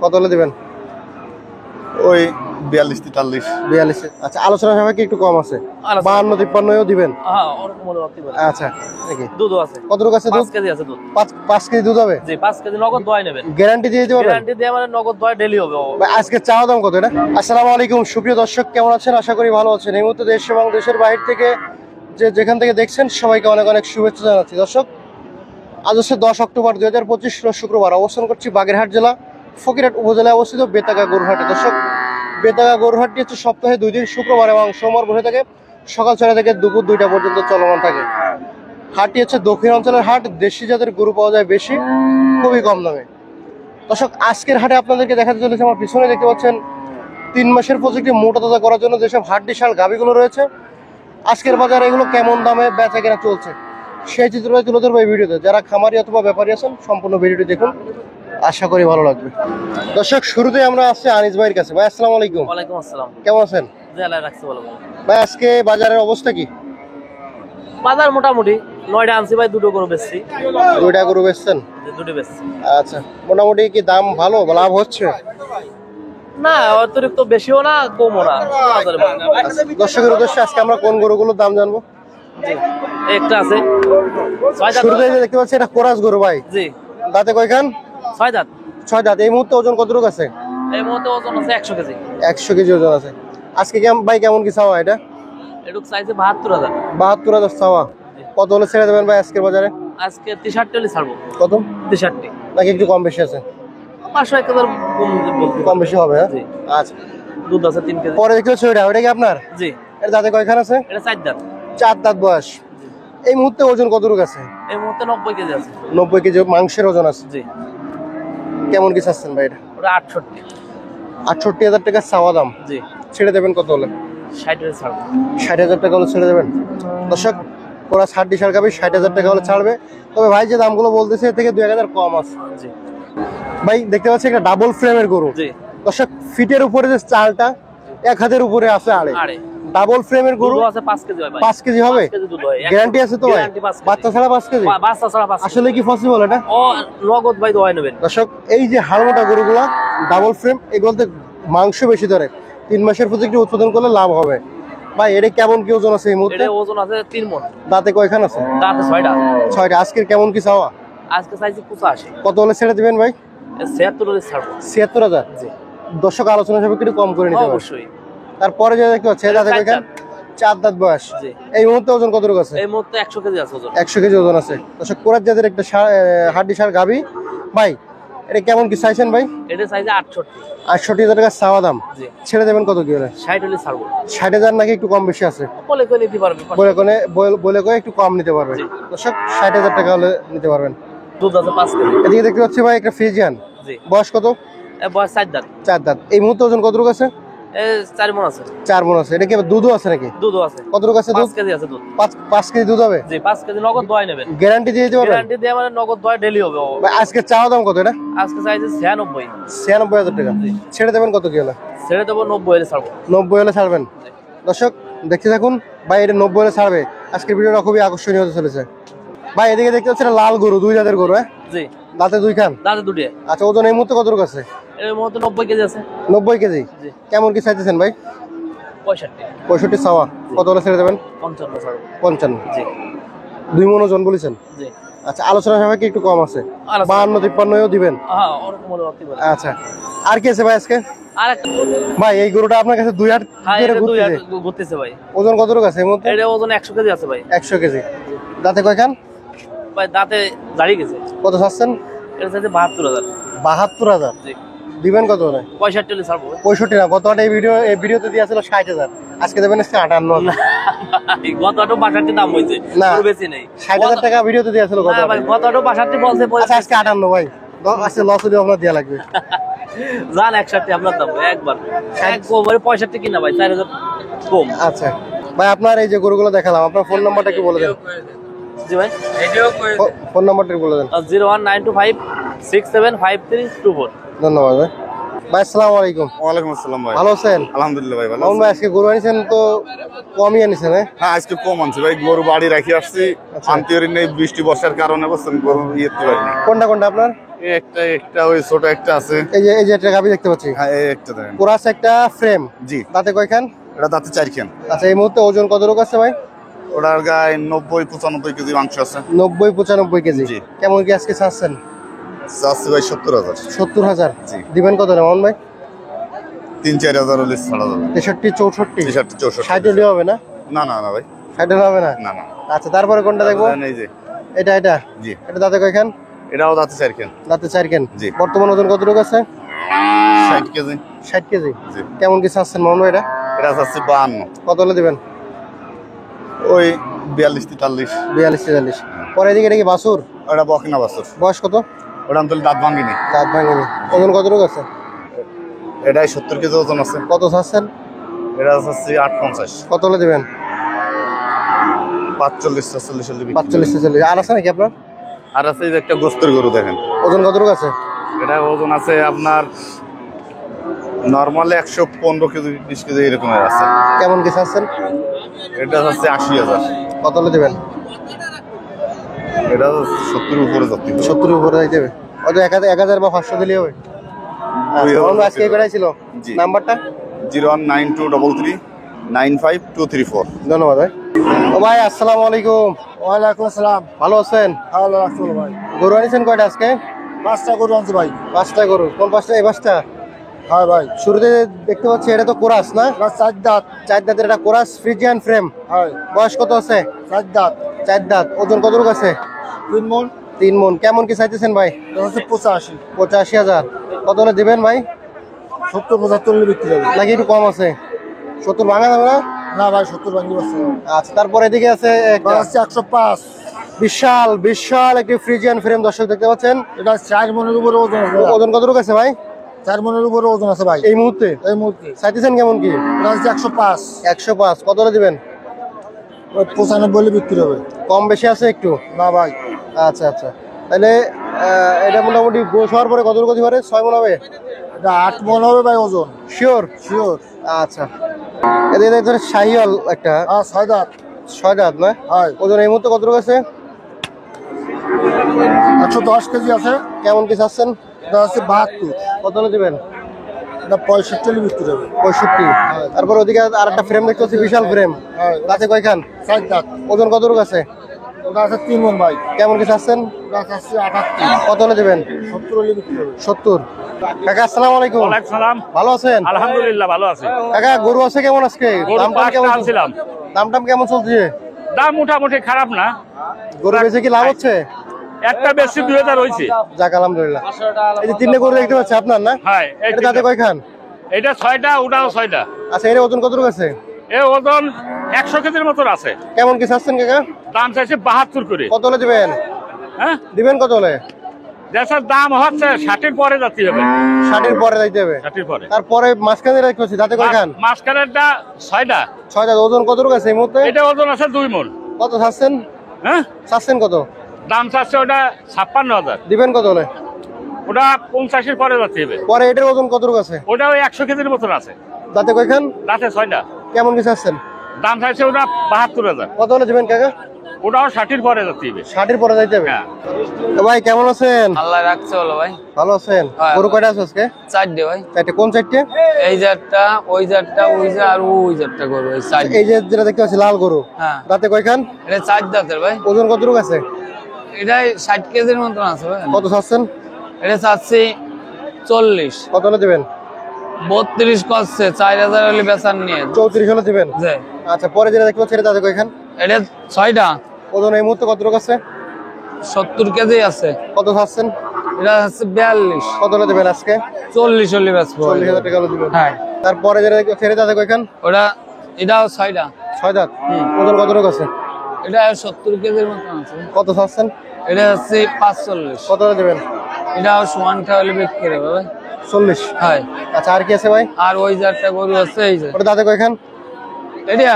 কত হলে দিবেন? ওই 42-43। 42। আচ্ছা, আলোচনা সাপেক্ষে একটু কম আছে, 52-53 দিবেন? আচ্ছা, দুধও আছে। কতটুকু আছে? 5 কেজি আছে দুধ। 5 কেজি দুধ হবে? জি, 5 কেজি নগদ দোয়াই নেবেন। গ্যারান্টি দিয়ে দিতে পারবেন? গ্যারান্টি দিয়ে মানে নগদ দোয়াই ডেলি হবে। আজকে চাওয়া দাম কত এটা? আসসালামু আলাইকুম সুপ্রিয় দর্শক, কেমন আছেন? আশা করি ভালো আছেন। এই মুহূর্তে দেশ এবং দেশের বাইরে থেকে যেখান থেকে দেখছেন সবাইকে অনেক অনেক শুভেচ্ছা জানাচ্ছি। দর্শক, আজ হচ্ছে 10 অক্টোবর 2025 শুক্রবার। অবস্থান করছি বাগেরহাট জেলা ফকিরহাট উপজেলায় অবস্থিত বেতাগা গরুহাটে। দর্শক, বেতাগা গরুহাটটি হচ্ছে সপ্তাহে 2 দিন শুক্রবার এবং সোমবার বসে থাকে সকাল 6টা থেকে দুপুর 2টা পর্যন্ত চলমান থাকে। হাটটি হচ্ছে দক্ষিণ অঞ্চলের হাট, দেশি জাতের গরু পাওয়া যায় বেশি, খুবই কম দামে। দর্শক, আজকের হাটে আপনাদেরকে দেখাতে চলেছে, আমার পিছনে দেখতে পাচ্ছেন 3 মাসের প্রজেক্টে মোটা তাজা করার জন্য যেসব হাড্ডি শাল গাভিগুলো রয়েছে, আজকের বাজারে এগুলো কেমন দামে বেচা কেনা চলছে সেই চিত্রটা তুলে ধরবো এই ভিডিওতে। যারা খামারি অথবা ব্যাপারী আছেন সম্পূর্ণ ভিডিওটি দেখুন, আশা করি ভালো লাগবে। দর্শক, শুরুতে আমরা আসছি আনিস ভাইয়ের কাছে। ভাই আসসালামু আলাইকুম। ওয়ালাইকুম আসসালাম। কেমন আছেন? জি, আল্লাহ রাখছে ভালো। ভাই, আজকে বাজারের অবস্থা কি? বাজার মোটামুটি 9টা আনছি ভাই, 2টো গরু বেচছি। 2টা গরু বেচছেন? দুটো বেচছি। আচ্ছা, মোটামুটি কি দাম ভালো, লাভ হচ্ছে? না, অতিরিক্ত বেশিও না কমও না। দর্শকের উদ্দেশ্যে আজকে আমরা কোন গরুগুলোর দাম জানবো? একটা আছে শুরুতে দেখতে পাচ্ছি এটা কোরাস গরু। ভাই, জি, দাঁতে কয়খান? 6 দাঁত। 6 দাঁত। এই মুহূর্তে ওজন কতটুকু আছে? এই মুহূর্তে ওজন আছে 100 কেজি। 100 কেজি ওজন আছে। আজকে ভাই কেমন কি চাওয়া এটা? এটুক চাইছে 72,000। 72,000 চাওয়া। কত হলে ছেড়ে দেবেন ভাই আজকের বাজারে? আজকে 63 হলে ছাড়বো। কত? 63 নাকি একটু কম বেশি আছে? 500-1000 কম বেশি হবে। হ্যাঁ, জি। আচ্ছা। দুধ আছে 3 কেজি। পরে দেখতে পাচ্ছি ওটা কি আপনার? জি। এর দাঁতে কয়খান আছে? এটা 4 দাঁত। 4 দাঁত বয়স। এই মুহূর্তে ওজন কতটুকু আছে? এই মুহূর্তে 90 কেজি আছে। 90 কেজি মাংসের ওজন আছে। জি। কেমন কি চাচ্ছেন ভাই এটা? ওটা 68। 68,000 টাকা চাওয়া দাম। জি। ছেড়ে দেবেন কত হলে? 60 হলে ছাড়বো। 60,000 টাকা হলে ছেড়ে দেবেন? দর্শক, ওরা 60 সার গাবি 60,000 টাকা হলে ছাড়বে। তবে ভাই যে দামগুলো বলতেছে এর থেকে 2,000 কম আছে। জি। ভাই, দেখতে পাচ্ছি একটা ডাবল ফ্রেমের গরু। জি। দর্শক, ফিটের উপরে যে চালটা 1 হাতের উপরে আছে আড়ে। ডাবল ফ্রেমের গরু আছে 5 কেজি হয় ভাই। 5 কেজি হবে? 5 কেজি দুধ হয়। গ্যারান্টি আছে তো ভাই? বাচ্চা ছাড়া 5 কেজি? বাচ্চা ছাড়া 5 কেজি। আসলে কি পসিবল এটা? ও নগদ ভাই দোয়াই নেবেন। দর্শক, এই যে হাড়মোটা গরুগুলা ডাবল ফ্রেম, এগুলোতে মাংস বেশি ধরে। 3 মাসের প্রজেক্টে উৎপাদন করলে লাভ হবে। ভাই, এটা কেমন কি ওজন আছে এই মুহূর্তে? এটা ওজন আছে 3 মণ। দাঁতে কয়খান আছে? দাঁতে 6টা। 6টা। আজকের কেমন কি চাওয়া? আজকে চাইছি 85। কত হলে ছেড়ে দিবেন ভাই? 76 হলে ছাড়বো। 76,000? জি। দর্শক, আলোচনা সাপেক্ষে একটু কম করে নিতে পারবেন অবশ্যই। তারপরে যে দেখতে পাচ্ছি দাঁতে কয়খান? 4 দাঁত বয়স। জি। এই মুহূর্তে ওজন কতটুকু আছে? এই মুহূর্তে 100 কেজি আছে ওজন। 100 কেজি ওজন আছে। দর্শক, কোরাস জাতের একটা হাড্ডি সার গাভী। ভাই, এটা কেমন কি চাইছেন ভাই? এটা চাইছে 68। 68,000 টাকা চাওয়া দাম। জি। ছেড়ে দেবেন কত কি হলে? 60 হলে ছাড়বো। 60,000 নাকি একটু কম বেশি আছে? বলে কই নিতে পারবে। বলে কয়ে একটু কম নিতে পারবে। দর্শক, 60,000 টাকা হলে নিতে পারবেন। দুধ আছে 5 কেজি। এদিকে দেখতে পাচ্ছি ভাই একটা ফ্রিজিয়ান। জি। বয়স কত? বয়স 4 দাঁত। 4 দাঁত। এই মুহূর্তে ওজন কতটুকু আছে? 4 মণ আছে। 4 মণ আছে। এটা কি দুধও আছে নাকি? দুধও আছে। কতটুকু আছে দুধ? 5 কেজি আছে দুধ। 5 কেজি দুধ হবে? জি, 5 কেজি নগদ দোয়াই নেবেন। গ্যারান্টি দিয়ে দিতে পারবেন? গ্যারান্টি দিয়ে মানে নগদ দোয়াই ডেলি হবে। ভাই, আজকে চাওয়া দাম কত এটা? আজকে চাইছে 96। 96,000 টাকা। ছেড়ে দেবেন কত কি হলে? ছেড়ে দেবো 90 হলে ছাড়বো। 90 হলে ছাড়বেন? দর্শক, দেখতে থাকুন ভাই, এটা 90 হলে ছাড়বে। আজকের ভিডিওটা খুবই আকর্ষণীয় হতে চলেছে। ভাই, এদিকে দেখতে পাচ্ছি লাল গরু, 2 জাতের গরু। হ্যাঁ, জি। দাঁতে 2 খান? দাঁতে 2টে। আচ্ছা, ওজন এই মুহূর্তে কতটুকু আছে? এর মধ্যে 90 কেজি আছে। 90 কেজি? জি। কেমন কি চাইতেছেন ভাই? 65। 65 চাওয়া। কত হলে ছেড়ে দেবেন? 55 ছাড়বো। 55? জি। 2 মণ ওজন বলেছেন? জি। আচ্ছা, আলোচনা সাপেক্ষে একটু কম আছে, 52-53 দিবেন? হ্যাঁ, ওরকম হলে হতে পারে। আচ্ছা, আর কি আছে ভাই আজকে? আর একটা ভাই, এই গরুটা আপনার কাছে 2 হাত হ্যাঁ, ধরে এটা 2 ঘুরতেছে? ঘুরতেছে ভাই। ওজন কতটুকু আছে এই মুহূর্তে? এটা ওজন 100 কেজি আছে ভাই। 100 কেজি। দাঁতে কয়খান? ভাই, দাঁতে দাঁড়িয়ে গেছে। কত চাচ্ছেন? এটা চাইছে 72,000। 72,000? জি। দিবেন কত হলে? 65 হলে ছাড়বো। 65 না, গত এই ভিডিওতে দিয়া ছিল 60,000, আজকে দেবেন 58,000। গত আটো 62 দাম হইছে। না, পুরো বেশি নেই। 60,000 টাকা ভিডিওতে দিয়া ছিল গত। না ভাই, গত আটো 62 বলছে। আচ্ছা, আজকে 58 ভাই। আজকে লস হলে আপনার দেয়া লাগবে। জান 61 আপনার দাম একবার। একবারে 65 কিনা ভাই, 4000 কম। আচ্ছা ভাই, আপনার এই যে গরুগুলো দেখালাম, আপনার ফোন নাম্বারটা কি বলে দেন? জি ভাই, ফোন নাম্বারটা বলে দেন। 01925675324। ধন্যবাদ ভাই। ভাই, আসসালামু আলাইকুম। ওয়ালাইকুম আসসালাম ভাই। ভালো আছেন? আলহামদুলিল্লাহ ভাই, ভালো মামুন ভাই, আজকে গরু আনিছেন তো কমই আনিছেন? হ্যাঁ, আজকে কম আনছি ভাই, গরু বাড়ি রাখি আসছি। আনতে পারি নাই, বৃষ্টি বর্ষার কারণে বলছেন গরু ইয়েতে পারিনি। কোনটা কোনটা আপনার? একটা একটা ওই ছোট একটা আছে। এই যে একটা গাভী দেখতে পাচ্ছি, হ্যাঁ এই একটা দেখেন। কোরাস একটা ফ্রেম, জি। দাঁতে কয়খান? এটা দাঁতে 4 খান। আচ্ছা এই মুহূর্তে ওজন কত রোগ আছে ভাই? ওটার গায়ে 90-95 কেজি মাংস আছে। 90-95 কেজি। জি। কেমন কি আজকে চাচ্ছেন? চাচ্ছি ভাই 70,000। 70,000 জি। দিবেন কত মামুন ভাই? 3-4 হাজার হলে ছাড়া যাবে। 63-64 63-64। 60 হলে হবে না? না না না ভাই, 60 হলে হবে না। না না। আচ্ছা তারপরে কোনটা দেখবো? এই যে এটা জি। এটা দাঁতে কয়খান? এটাও দাঁতে 4 খান। দাঁতে 4 খান। জি। বর্তমান ওজন কত রোগ আছে? 60 কেজি। 60 কেজি। জি। কেমন কি চাচ্ছেন মামুন ভাই এটা? এটা চাচ্ছি 52। কত হলে দিবেন? ওই 42-43। 42-43। পরে এদিকে এটা কি বাছুর? ওটা বকনা বাছুর। বয়স কত? ওটা আমি দাঁত ভাঙিনি। দাঁত ভাঙেনি। ওজন কত রোগ আছে? এটাই 70 কেজি ওজন আছে। কত চাচ্ছেন? এটা চাচ্ছি 850। কত হলে দিবেন? 45-46 হলে বিক্রি। 45-46। আর আছে নাকি আপনার? আর আছে এই যে একটা গোস্তের গরু দেখেন। ওজন কত রোগ আছে? এটা ওজন আছে আপনার নরমালি 115 কেজি 20 কেজি এরকমের আছে। কেমন কি চাচ্ছেন? এটা হচ্ছে 80,000। কত হলে দিবেন? এটা 70 উপরে যাচ্ছে। 70 উপরে যাইতে হবে। হয়তো 1000 বা 500 দিলেই হবে। আজকে কয়টাই ছিল? জি। নাম্বারটা 01923995234। ধন্যবাদ ভাই। ও ভাই আসসালামু আলাইকুম। ওয়ালাইকুম আসসালাম। ভালো আছেন? ভালো রাখছো ভাই। গরু আনিছেন কয়টা আজকে? 5টা গরু আনছি ভাই। 5টা গরু। কোন 5টা? এই 5টা। হ্যাঁ ভাই। শুরুতে দেখতে পাচ্ছি এটা তো কোরাস না? প্লাস 4 দাঁত। 4 দাঁতের এটা কোরাস ফ্রিজিয়ান ফ্রেম। হয়। বয়স কত আছে? 4 দাঁত। 4 দাঁত। ওজন কত রোগ আছে? 3 মণ। 3 মণ। কেমন কি চাইতেছেন ভাই? এটা হচ্ছে 85। 85,000। কত হলে দিবেন ভাই? 70-75 হলে বিক্রি হবে। নাকি একটু কম আছে? 70 ভাঙা যাবে না? না ভাই 70 ভাঙি বসছে। আচ্ছা তারপর এদিকে আছে একটা হচ্ছে 105। বিশাল বিশাল একটি ফ্রিজিয়ান ফ্রেম দর্শক দেখতে পাচ্ছেন। এটা 4 মণের উপরে ওজন আছে। ওজন কত রোগ আছে ভাই? 4 মণের উপরে ওজন আছে ভাই। এই মুহূর্তে এই মুহূর্তে চাইতেছেন কেমন কি? এটা হচ্ছে 105। 105। কত হলে দিবেন? ওই 95 হলে বিক্রি হবে। কম বেশি আছে একটু? না ভাই। আচ্ছা আচ্ছা তাহলে এটা মোটামুটি গোশ হওয়ার পরে কত রোগ পারে? 6 মণ হবে? এটা 8 মণ হবে ভাই ওজন। শিওর? শিওর। আচ্ছা এদিকে ধরে শাহিওয়াল একটা 6 দাঁত। 6 দাঁত না? হয়। ওজন এই মুহূর্তে কত রোগ আছে? 110 কেজি আছে। কেমন কি চাচ্ছেন? এটা হচ্ছে 72। কত হলে দিবেন? এটা 65 হলে বিক্রি হবে। 65। তারপর ওদিকে আর একটা ফ্রেম দেখতে পাচ্ছি, বিশাল ফ্রেম। হয়। দাঁতে কয়খান? 4 দাঁত। ওজন কত রোগ আছে? ওটা আছে 3 মণ ভাই। কেমন কি চাচ্ছেন? ওটা আছে 78। কত হলে দেবেন? 70 হলে বিক্রি হবে। 70। কাকা আসসালামু আলাইকুম। ওয়ালাইকুম সালাম। ভালো আছেন? আলহামদুলিল্লাহ ভালো আছি। কাকা গরু আছে কেমন আজকে? গরু দাম টাম 5টা কেমন? আনছিলাম। দাম টাম কেমন চলছে? দাম মোটামুটি খারাপ না। গরু বেচে কি লাভ হচ্ছে? একটা বেশি 2000 হয়েছে। যাক আলহামদুলিল্লাহ। এই যে 3টে গরু দেখতে পাচ্ছি আপনার না? হ্যাঁ এটা দাঁতে কয়খান? এটা 6টা, ওটাও 6টা। আচ্ছা এর ওজন কত রোগ আছে? এ ওজন 100 কেজির মতন আছে। কেমন কি চাচ্ছেন কাকা? দাম চাইছে 72 করে। কত হলে দিবেন? হ্যাঁ দিবেন কত হলে? দেশের দাম হচ্ছে 60-এর পরে যাতে হবে। 60-এর পরে যাইতে হবে। 60-এর পরে। তারপরে মাঝখানে দেখতে পাচ্ছি দাঁতে কয়খান? মাঝখানেরটা 6টা। 6 দাঁত। ওজন কত রোগ আছে এই মুহূর্তে? এটা ওজন আছে 2 মণ। কত চাচ্ছেন? হ্যাঁ চাচ্ছেন কত? দাম চাচ্ছে ওটা 56,000। দিবেন কত হলে? ওটা 85-এর পরে যাতে হবে। পরে এটার ওজন কত রোগ আছে? ওটা ওই 100 কেজির মতন আছে। দাঁতে কয়খান? দাঁতে 6টা। কেমন কি চাচ্ছেন? দাম চাইছে ওটা 72,000। কত হলে দিবেন কাকা? ওটাও 60-এর পরে যাতে হবে। 60-এর পরে যাইতে হবে। হ্যাঁ। তো ভাই কেমন আছেন? আল্লাহ রাখছে বলো ভাই। ভালো আছেন? হ্যাঁ। গরু কয়টা আছে আজকে? 4টে ভাই। 4টে। কোন 4টে? এই জাতটা, ওই জাতটা, ওই জাত আর ওই জাতটা গরু, এই 4। এই যে যেটা দেখতে পাচ্ছি লাল গরু, হ্যাঁ দাঁতে কয়খান? এটা 4 দাঁতের ভাই। ওজন কত রোগ আছে? এটাই 60 কেজির মতন আছে ভাই। কত চাচ্ছেন? এটা চাচ্ছি 40। কত হলে দিবেন? 32 করছে, 4000 হলে বেচার নিয়ে 34 হলে দিবেন। যে আচ্ছা পরে যেটা দেখতে পাচ্ছি এটা দাঁতে কয়খান? এটা 6টা। ওজন এই মুহূর্তে কত রোগ আছে? 70 কেজি আছে। কত চাচ্ছেন? এটা হচ্ছে 42। কত হলে দিবেন আজকে? 40 হলে বেচবো। 40,000 টাকা হলে দিবেন। হ্যাঁ তারপরে যেটা দেখতে পাচ্ছি এটা দাঁতে কয়খান? ওটা, এটাও 6টা। 6 দাঁত। ওজন কত রোগ আছে? এটা 70 কেজির মতন আছে। কত চাচ্ছেন? এটা হচ্ছে 45। কত হলে দিবেন? এটাও সমানটা হলে বিক্রি হবে ভাই। 40। হয়। আচ্ছা আর কি আছে ভাই? আর ওই জাতটা গরু আছে, এই যে ওটা দাঁতে কয়খান? এটা,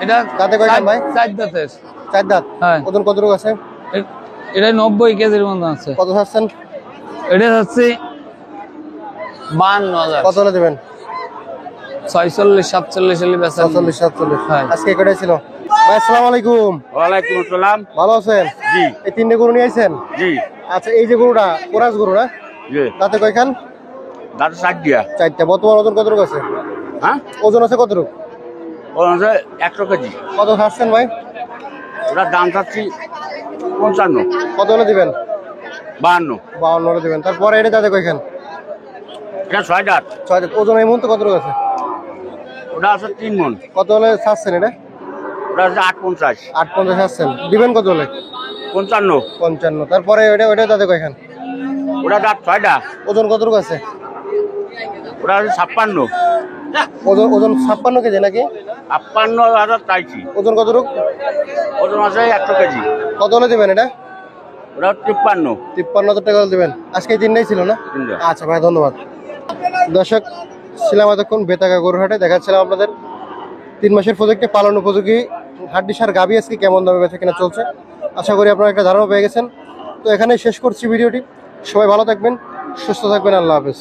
এটা দাঁতে কয়খান ভাই? 4 দাঁতের। 4 দাঁত। হ্যাঁ। ওজন কত রোগ আছে? এটা 90 কেজির মতো আছে। কত চাচ্ছেন? এটা হচ্ছে 52,000। কত হলে দিবেন? 46 47 হলে বেচা। 47 47। হ্যাঁ। আজকে কয়টাই ছিল ভাই? আসসালামু আলাইকুম। ওয়ালাইকুম আসসালাম। ভালো আছেন? জি এই 3টে গরু নিয়ে আইছেন? জি। আচ্ছা, এই যে গরুটা কোরাস গরু না, জি তাতে কয়খান? দাঁত 4 দিয়া। 4টা। বর্তমান ওজন কতটুকু আছে? হ্যাঁ ওজন আছে কতটুকু? ও হচ্ছে 100 কেজি। কত খাচ্ছেন ভাই? ওটার দাম চাচ্ছি 55, কত হলে দিবেন? 52। 52 হলে দিবেন। তারপরে এটা তাতে কয়খান? এটা 6 দাঁত। 6। ওজন এই মুহূর্তে কতটুকু আছে? ওটা আছে 3 মন। কত হলে ছাড়ছেন এটা? ওটা আছে 850। 850 ছাড়ছেন। দিবেন কত হলে? 55। 55। তারপরে ওটা তাতে কয়খান? ওটা দাঁত 6টা। ওজন কতটুকু আছে? ওটা আছে 56। ওজন 56 কেজি নাকি? 56,000 চাইছি। ওজন কতটুকু? ওজন আছে 100 কেজি। কত হলে দিবেন এটা? ওটা 53। 53,000 টাকা হলে দিবেন। আজকে এই তিনটাই ছিল না? তিনটা। আচ্ছা ভাই, ধন্যবাদ। দর্শক, ছিলাম এতক্ষণ বেতাগা গরুর হাটে, দেখাচ্ছিলাম আপনাদের 3 মাসের প্রজেক্টে পালন উপযোগী হাড্ডি সার গাভী আজকে কেমন দামে বেচা কেনা চলছে। আশা করি আপনারা একটা ধারণা পেয়ে গেছেন। তো এখানেই শেষ করছি ভিডিওটি। সবাই ভালো থাকবেন, সুস্থ থাকবেন। আল্লাহ হাফেজ।